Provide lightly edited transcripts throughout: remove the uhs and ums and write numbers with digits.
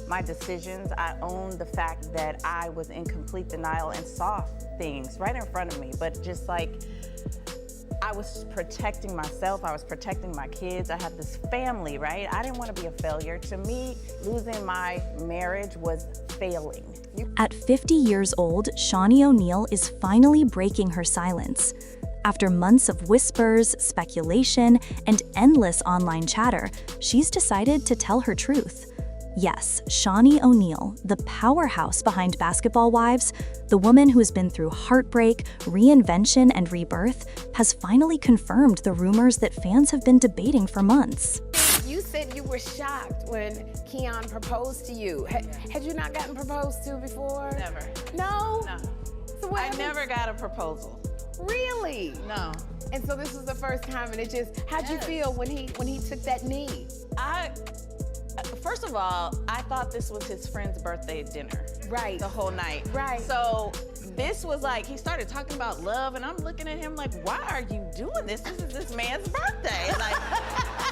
my decisions. I owned the fact that I was in complete denial and saw things right in front of me, but just like, I was protecting myself, I was protecting my kids. I have this family, right? I didn't want to be a failure. To me, losing my marriage was failing. At 50 years old, Shaunie O'Neal is finally breaking her silence. After months of whispers, speculation, and endless online chatter, she's decided to tell her truth. Yes, Shaunie O'Neal, the powerhouse behind Basketball Wives, the woman who has been through heartbreak, reinvention, and rebirth, has finally confirmed the rumors that fans have been debating for months. You said you were shocked when Keon proposed to you. Had you not gotten proposed to before? Never. No? No. So what I never got a proposal. Really? No. And so this was the first time, and it just, how'd you feel when he took that knee? First of all, I thought this was his friend's birthday dinner. Right. The whole night. Right. So this was like, he started talking about love, and I'm looking at him like, why are you doing this? This is this man's birthday. Like,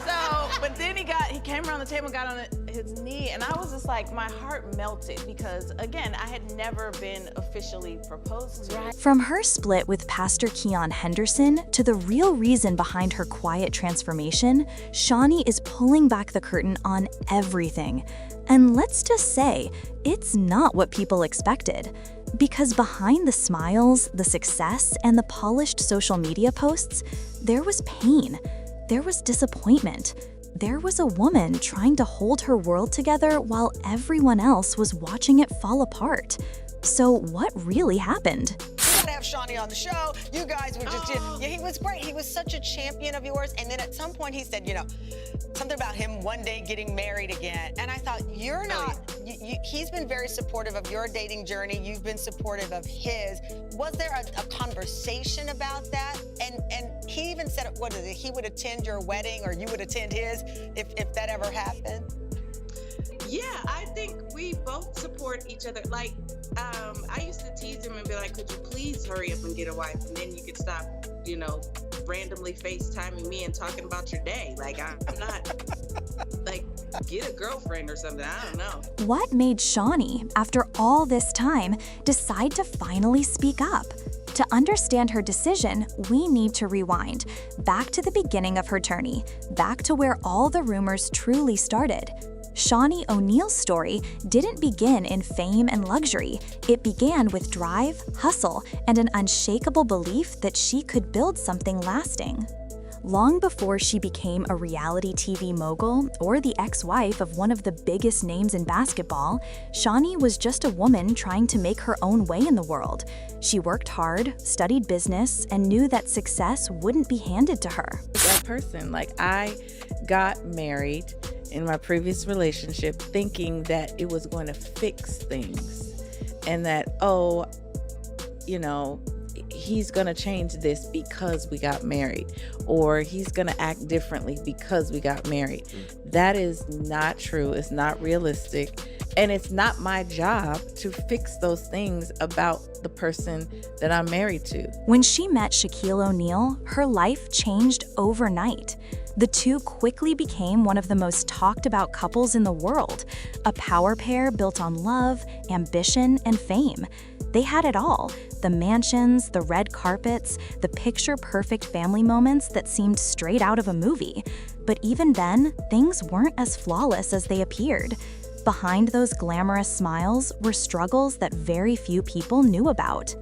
so, but then he came around the table and got on his knee, and I was just like, my heart melted because, again, I had never been officially proposed to. From her split with Pastor Keon Henderson to the real reason behind her quiet transformation, Shaunie is pulling back the curtain on everything. And let's just say, it's not what people expected. Because behind the smiles, the success, and the polished social media posts, there was pain. There was disappointment. There was a woman trying to hold her world together while everyone else was watching it fall apart. So what really happened? To have Shaunie on the show. You guys were just, yeah, he was great. He was such a champion of yours. And then at some point he said, you know, something about him one day getting married again. And I thought, you're not, he's been very supportive of your dating journey. You've been supportive of his. Was there a conversation about that? And he even said, what is it, he would attend your wedding or you would attend his if that ever happened? Yeah, I think we both support each other. Like, I used to tease him and be like, could you please hurry up and get a wife? And then you could stop, you know, randomly FaceTiming me and talking about your day. Like, I'm not, like, get a girlfriend or something. I don't know. What made Shaunie, after all this time, decide to finally speak up? To understand her decision, we need to rewind, back to the beginning of her journey, back to where all the rumors truly started. Shaunie O'Neal's story didn't begin in fame and luxury. It began with drive, hustle, and an unshakable belief that she could build something lasting. Long before she became a reality TV mogul or the ex-wife of one of the biggest names in basketball, Shaunie was just a woman trying to make her own way in the world. She worked hard, studied business, and knew that success wouldn't be handed to her. That person, like, I got married in my previous relationship thinking that it was going to fix things and that, oh, you know, he's going to change this because we got married, or he's going to act differently because we got married. That is not true. It's not realistic. And it's not my job to fix those things about the person that I'm married to. When she met Shaquille O'Neal, her life changed overnight. The two quickly became one of the most talked about couples in the world, a power pair built on love, ambition, and fame. They had it all: the mansions, the red carpets, the picture-perfect family moments that seemed straight out of a movie. But even then, things weren't as flawless as they appeared. Behind those glamorous smiles were struggles that very few people knew about.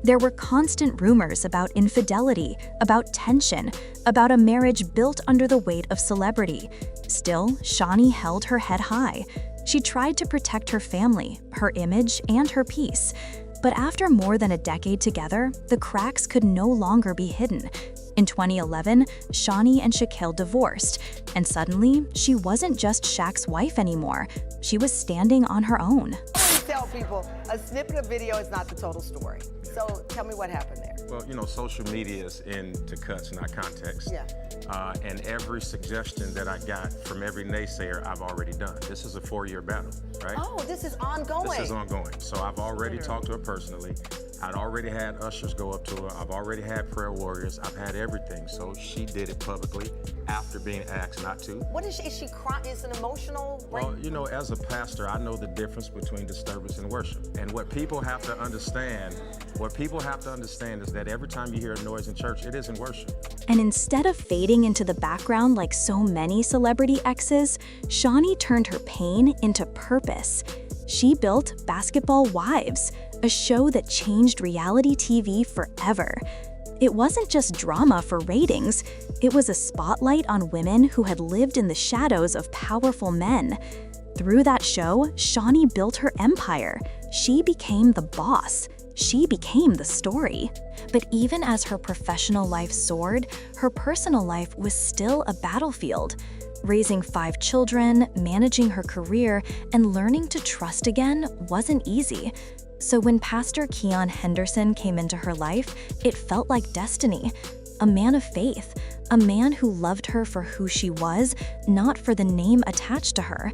There were constant rumors about infidelity, about tension, about a marriage built under the weight of celebrity. Still, Shaunie held her head high. She tried to protect her family, her image, and her peace. But after more than a decade together, the cracks could no longer be hidden. In 2011, Shaunie and Shaquille divorced, and suddenly, she wasn't just Shaq's wife anymore. She was standing on her own. I always tell people, a snippet of video is not the total story. So tell me what happened there. Well, you know, social media is into cuts, not context. Yeah. And every suggestion that I got from every naysayer, I've already done. This is a 4-year battle, right? Oh, this is ongoing. This is ongoing. So I've already talked to her personally. I'd already had ushers go up to her. I've already had prayer warriors. I've had everything. So she did it publicly after being asked not to. What is she crying? Is an emotional break? Well, you know, as a pastor, I know the difference between disturbance and worship. And what people have to understand is that every time you hear a noise in church, it isn't worship. And instead of fading into the background like so many celebrity exes, Shaunie turned her pain into purpose. She built Basketball Wives, a show that changed reality TV forever. It wasn't just drama for ratings, it was a spotlight on women who had lived in the shadows of powerful men. Through that show, Shaunie built her empire. She became the boss. She became the story. But even as her professional life soared, her personal life was still a battlefield. Raising 5 children, managing her career, and learning to trust again wasn't easy. So when Pastor Keon Henderson came into her life, it felt like destiny. A man of faith, a man who loved her for who she was, not for the name attached to her.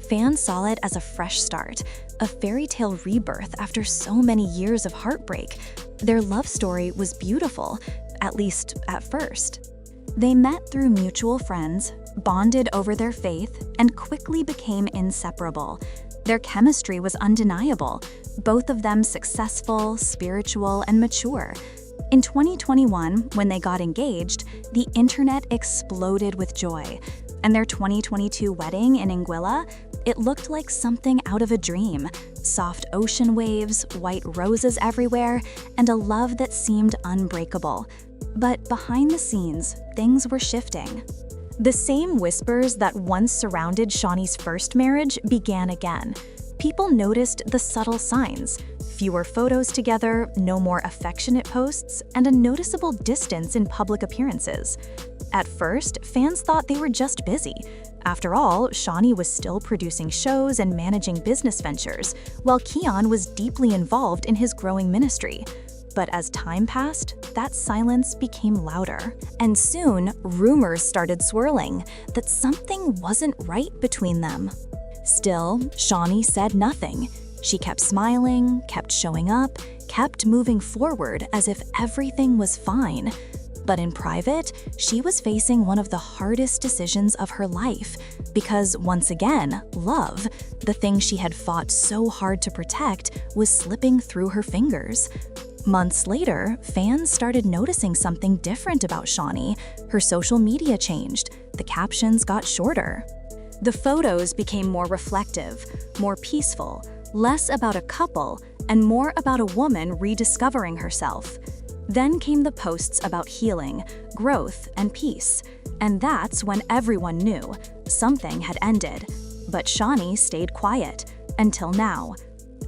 Fans saw it as a fresh start, a fairy tale rebirth after so many years of heartbreak. Their love story was beautiful, at least at first. They met through mutual friends, bonded over their faith, and quickly became inseparable. Their chemistry was undeniable, both of them successful, spiritual, and mature. In 2021, when they got engaged, the internet exploded with joy. And their 2022 wedding in Anguilla, it looked like something out of a dream. Soft ocean waves, white roses everywhere, and a love that seemed unbreakable. But behind the scenes, things were shifting. The same whispers that once surrounded Shaunie's first marriage began again. People noticed the subtle signs: fewer photos together, no more affectionate posts, and a noticeable distance in public appearances. At first, fans thought they were just busy. After all, Shaunie was still producing shows and managing business ventures, while Keon was deeply involved in his growing ministry. But as time passed, that silence became louder. And soon, rumors started swirling that something wasn't right between them. Still, Shaunie said nothing. She kept smiling, kept showing up, kept moving forward as if everything was fine. But in private, she was facing one of the hardest decisions of her life, because once again, love, the thing she had fought so hard to protect, was slipping through her fingers. Months later, fans started noticing something different about Shaunie. Her social media changed. The captions got shorter. The photos became more reflective, more peaceful, less about a couple, and more about a woman rediscovering herself. Then came the posts about healing, growth, and peace. And that's when everyone knew something had ended. But Shaunie stayed quiet, until now.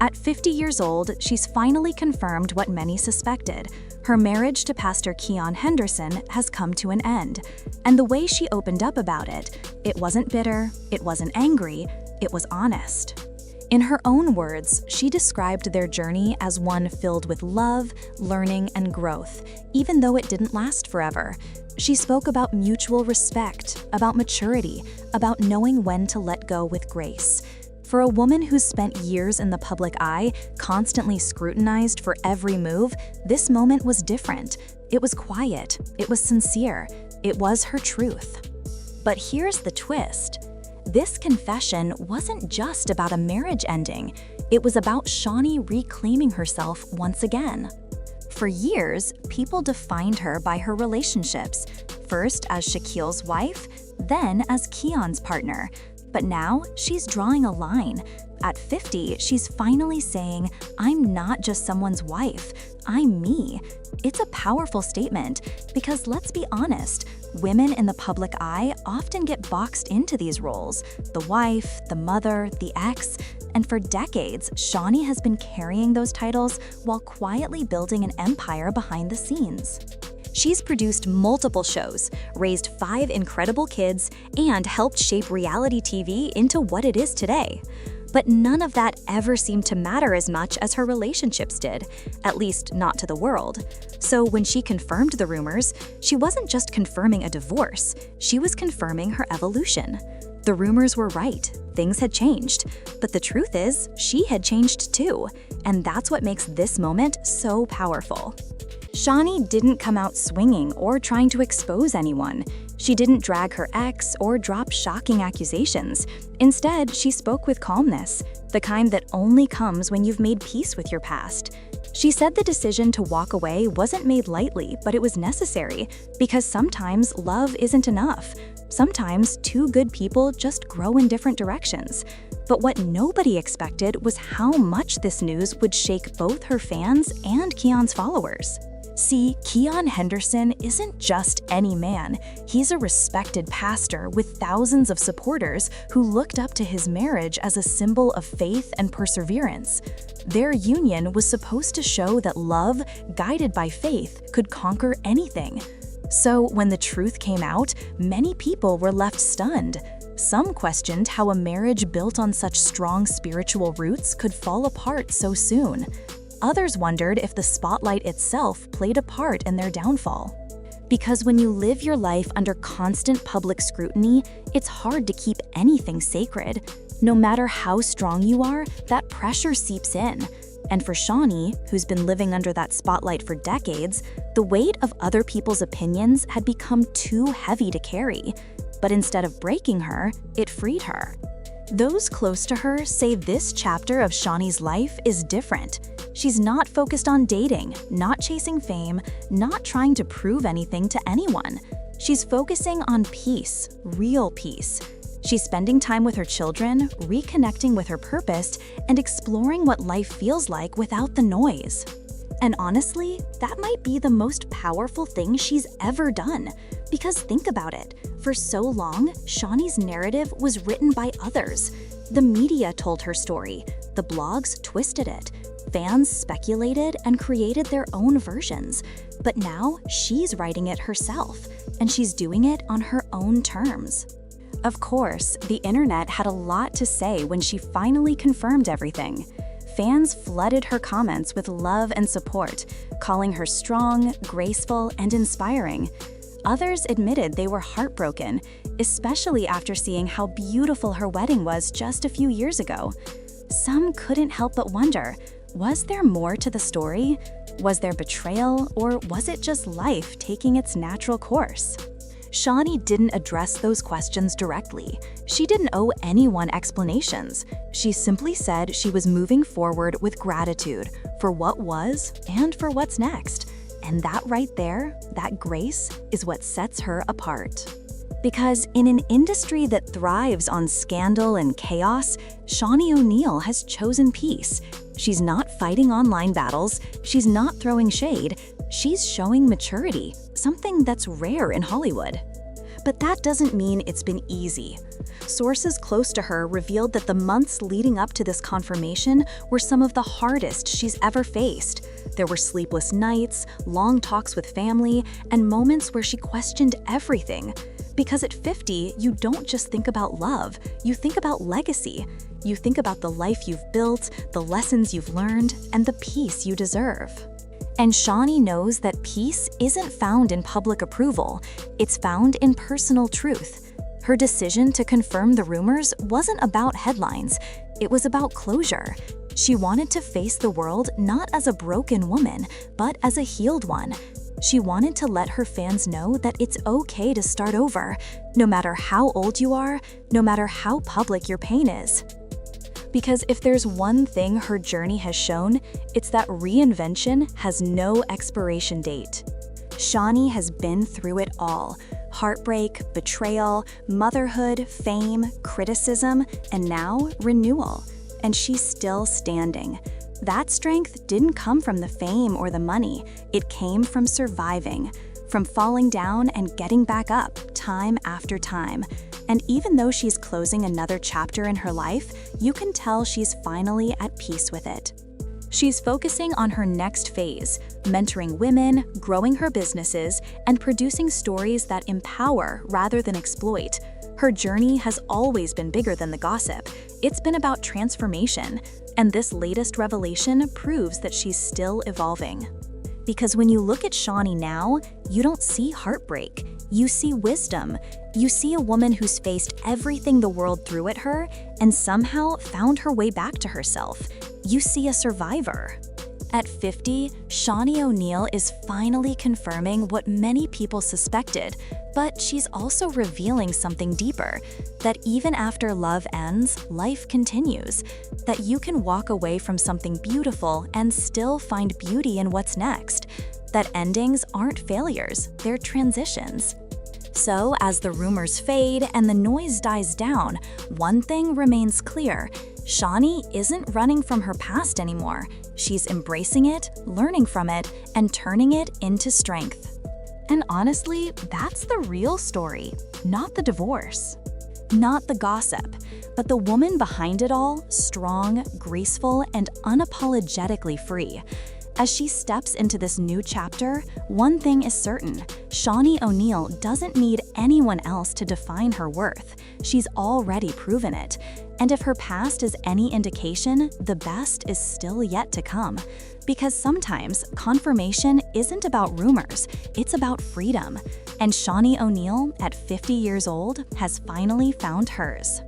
At 50 years old, she's finally confirmed what many suspected. Her marriage to Pastor Keon Henderson has come to an end. And the way she opened up about it, it wasn't bitter, it wasn't angry, it was honest. In her own words, she described their journey as one filled with love, learning, and growth, even though it didn't last forever. She spoke about mutual respect, about maturity, about knowing when to let go with grace. For a woman who's spent years in the public eye, constantly scrutinized for every move, this moment was different. It was quiet, it was sincere, it was her truth. But here's the twist. This confession wasn't just about a marriage ending. It was about Shaunie reclaiming herself once again. For years, people defined her by her relationships, first as Shaquille's wife, then as Keon's partner. But now, she's drawing a line. At 50, she's finally saying, "I'm not just someone's wife, I'm me." It's a powerful statement, because let's be honest, women in the public eye often get boxed into these roles: the wife, the mother, the ex. And for decades, Shaunie has been carrying those titles while quietly building an empire behind the scenes. She's produced multiple shows, raised 5 incredible kids, and helped shape reality TV into what it is today. But none of that ever seemed to matter as much as her relationships did, at least not to the world. So when she confirmed the rumors, she wasn't just confirming a divorce, she was confirming her evolution. The rumors were right, things had changed, but the truth is, she had changed too, and that's what makes this moment so powerful. Shaunie didn't come out swinging or trying to expose anyone. She didn't drag her ex or drop shocking accusations. Instead, she spoke with calmness, the kind that only comes when you've made peace with your past. She said the decision to walk away wasn't made lightly, but it was necessary, because sometimes love isn't enough. Sometimes two good people just grow in different directions. But what nobody expected was how much this news would shake both her fans and Keon's followers. See, Keon Henderson isn't just any man. He's a respected pastor with thousands of supporters who looked up to his marriage as a symbol of faith and perseverance. Their union was supposed to show that love, guided by faith, could conquer anything. So when the truth came out, many people were left stunned. Some questioned how a marriage built on such strong spiritual roots could fall apart so soon. Others wondered if the spotlight itself played a part in their downfall. Because when you live your life under constant public scrutiny, it's hard to keep anything sacred. No matter how strong you are, that pressure seeps in. And for Shaunie, who's been living under that spotlight for decades, the weight of other people's opinions had become too heavy to carry. But instead of breaking her, it freed her. Those close to her say this chapter of Shaunie's life is different. She's not focused on dating, not chasing fame, not trying to prove anything to anyone. She's focusing on peace, real peace. She's spending time with her children, reconnecting with her purpose, and exploring what life feels like without the noise. And honestly, that might be the most powerful thing she's ever done. Because think about it, for so long, Shaunie's narrative was written by others. The media told her story, the blogs twisted it, fans speculated and created their own versions. But now, she's writing it herself, and she's doing it on her own terms. Of course, the internet had a lot to say when she finally confirmed everything. Fans flooded her comments with love and support, calling her strong, graceful, and inspiring. Others admitted they were heartbroken, especially after seeing how beautiful her wedding was just a few years ago. Some couldn't help but wonder, was there more to the story? Was there betrayal, or was it just life taking its natural course? Shaunie didn't address those questions directly. She didn't owe anyone explanations. She simply said she was moving forward with gratitude for what was and for what's next. And that right there, that grace, is what sets her apart. Because in an industry that thrives on scandal and chaos, Shaunie O'Neal has chosen peace. She's not fighting online battles, she's not throwing shade, she's showing maturity, something that's rare in Hollywood. But that doesn't mean it's been easy. Sources close to her revealed that the months leading up to this confirmation were some of the hardest she's ever faced. There were sleepless nights, long talks with family, and moments where she questioned everything. Because at 50, you don't just think about love, you think about legacy. You think about the life you've built, the lessons you've learned, and the peace you deserve. And Shaunie knows that peace isn't found in public approval, it's found in personal truth. Her decision to confirm the rumors wasn't about headlines, it was about closure. She wanted to face the world not as a broken woman, but as a healed one. She wanted to let her fans know that it's okay to start over, no matter how old you are, no matter how public your pain is. Because if there's one thing her journey has shown, it's that reinvention has no expiration date. Shaunie has been through it all: heartbreak, betrayal, motherhood, fame, criticism, and now renewal. And she's still standing. That strength didn't come from the fame or the money, it came from surviving, from falling down and getting back up time after time. And even though she's closing another chapter in her life, you can tell she's finally at peace with it. She's focusing on her next phase, mentoring women, growing her businesses, and producing stories that empower rather than exploit. Her journey has always been bigger than the gossip. It's been about transformation, and this latest revelation proves that she's still evolving. Because when you look at Shaunie now, you don't see heartbreak. You see wisdom. You see a woman who's faced everything the world threw at her and somehow found her way back to herself. You see a survivor. At 50, Shaunie O'Neal is finally confirming what many people suspected, but she's also revealing something deeper, that even after love ends, life continues, that you can walk away from something beautiful and still find beauty in what's next, that endings aren't failures, they're transitions. So, as the rumors fade and the noise dies down, one thing remains clear. Shaunie isn't running from her past anymore. She's embracing it, learning from it, and turning it into strength. And honestly, that's the real story, not the divorce. Not the gossip, but the woman behind it all, strong, graceful, and unapologetically free. As she steps into this new chapter, one thing is certain: Shaunie O'Neal doesn't need anyone else to define her worth. She's already proven it. And if her past is any indication, the best is still yet to come. Because sometimes confirmation isn't about rumors, it's about freedom. And Shaunie O'Neal, at 50 years old, has finally found hers.